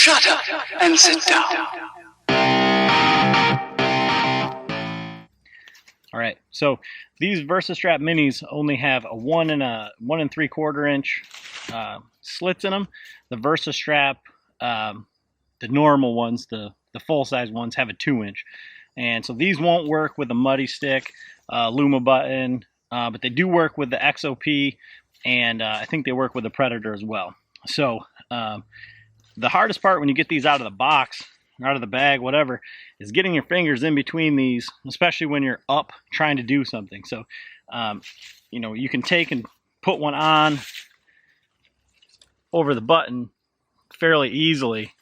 Shut up and sit down. All right, so these Versastrap minis only have a 1 3/4 inch slits in them. The Versastrap, the normal ones, the full size ones, have a 2 inch, and so these won't work with a muddy stick, Luma button, but they do work with the XOP, and I think they work with the Predator as well. So the hardest part when you get these out of the box, out of the bag, whatever, is getting your fingers in between these, especially when you're up trying to do something. So, you know, you can take and put one on over the button fairly easily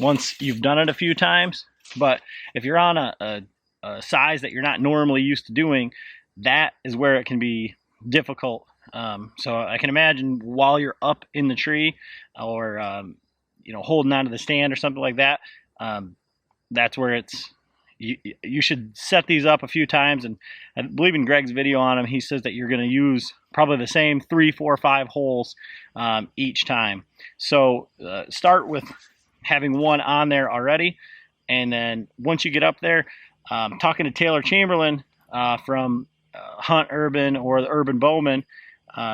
once you've done it a few times. But if you're on a size that you're not normally used to doing, that is where it can be difficult. So I can imagine while you're up in the tree or you know, holding onto the stand or something like that, that's where it's you should set these up a few times. And I believe in Greg's video on them, he says that you're going to use probably the same 3, 4, 5 holes each time. So start with having one on there already, and then once you get up there, talking to Taylor Chamberlain from Hunt Urban or the Urban Bowman,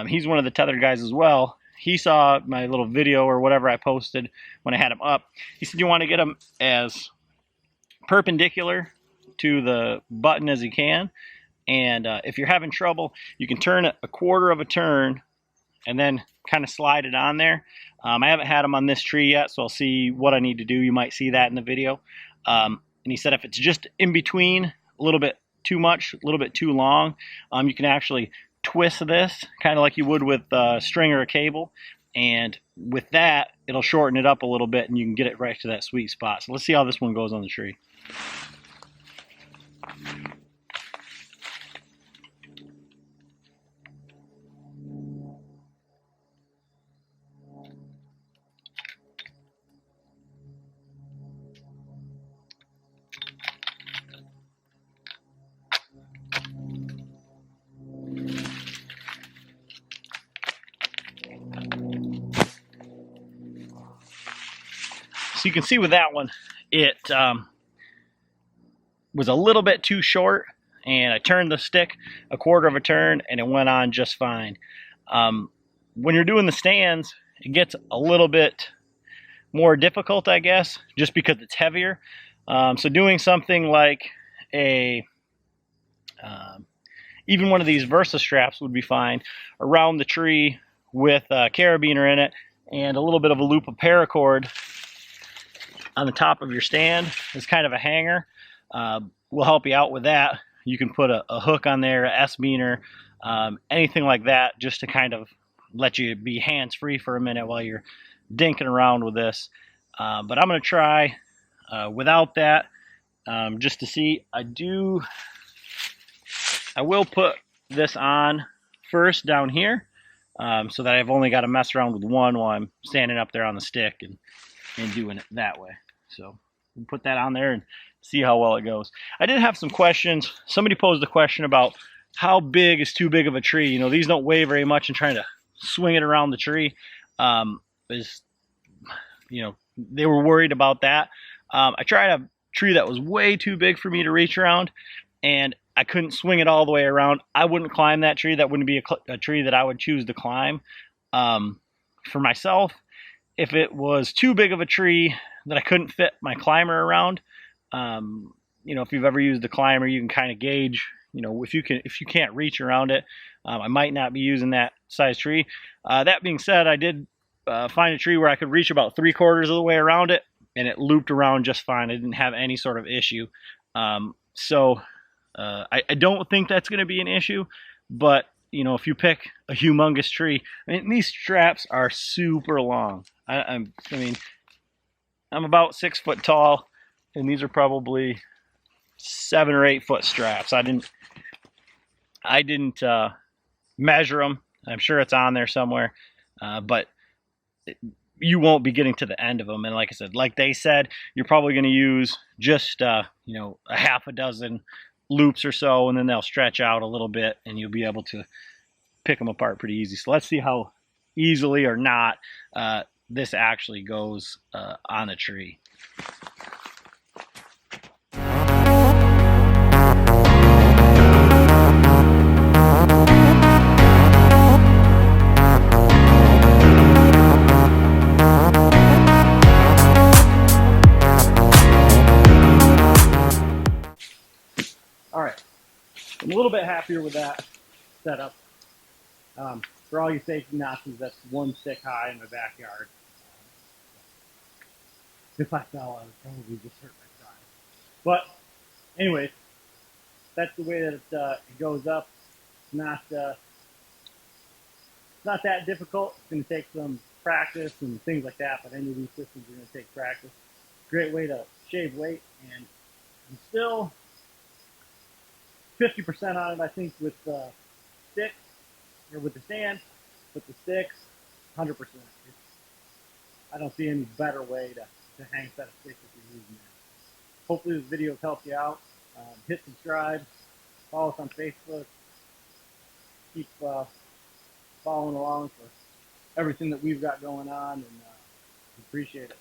he's one of the Tethrd guys as well. He saw my little video or whatever I posted when I had him up. He said you want to get them as perpendicular to the button as you can, and if you're having trouble, you can turn it a 1/4 of a turn and then kind of slide it on there. I haven't had them on this tree yet, so I'll see what I need to do. You might see that in the video. And he said if it's just in between, a little bit too much, a little bit too long, you can actually twist this kind of like you would with string or a cable, and with that it'll shorten it up a little bit and you can get it right to that sweet spot. So let's see how this one goes on the tree. So you can see with that one, it was a little bit too short, and I turned the stick a 1/4 of a turn and it went on just fine. When you're doing the stands, it gets a little bit more difficult, I guess, just because it's heavier. So doing something like a even one of these Versastraps would be fine around the tree with a carabiner in it and a little bit of a loop of paracord on the top of your stand as kind of a hanger. Will help you out with that. You can put a hook on there, a S-beaner, anything like that, just to kind of let you be hands-free for a minute while you're dinking around with this. But I'm going to try without that, just to see. I will put this on first down here, so that I've only got to mess around with one while I'm standing up there on the stick and doing it that way. So we'll put that on there and see how well it goes. I did have some questions. Somebody posed a question about how big is too big of a tree. You know, these don't weigh very much, and trying to swing it around the tree is, you know, they were worried about that. I tried a tree that was way too big for me to reach around, and I couldn't swing it all the way around. I wouldn't climb that tree. That wouldn't be a tree that I would choose to climb. For myself, if it was too big of a tree that I couldn't fit my climber around, you know, if you've ever used a climber, you can kind of gauge, you know, if you can't reach around it, I might not be using that size tree. That being said, I did find a tree where I could reach about 3/4 of the way around it, and it looped around just fine. I didn't have any sort of issue. So I don't think that's going to be an issue, but you know, if you pick a humongous tree, I mean, these straps are super long. I mean, I'm about 6 foot tall, and these are probably 7 or 8 foot straps. I didn't measure them. I'm sure it's on there somewhere, but you won't be getting to the end of them. And like I said, like they said, you're probably going to use just you know, a half a dozen loops or so, and then they'll stretch out a little bit, and you'll be able to pick them apart pretty easy. So let's see how easily or not this actually goes on a tree. Alright, I'm a little bit happier with that setup. For all you safety Nazis, that's one stick high in my backyard. If I fell, I would probably just hurt my side. But anyways, that's the way that it goes up. It's not that difficult. It's going to take some practice and things like that, but any of these systems are going to take practice. Great way to shave weight, and I'm still 50% on it, I think, with sticks, or with the stand. With the sticks, 100%. I don't see any better way to hang a set of sticks if you're using that. Hopefully this video helped you out. Hit subscribe, follow us on Facebook, keep following along for everything that we've got going on, and appreciate it.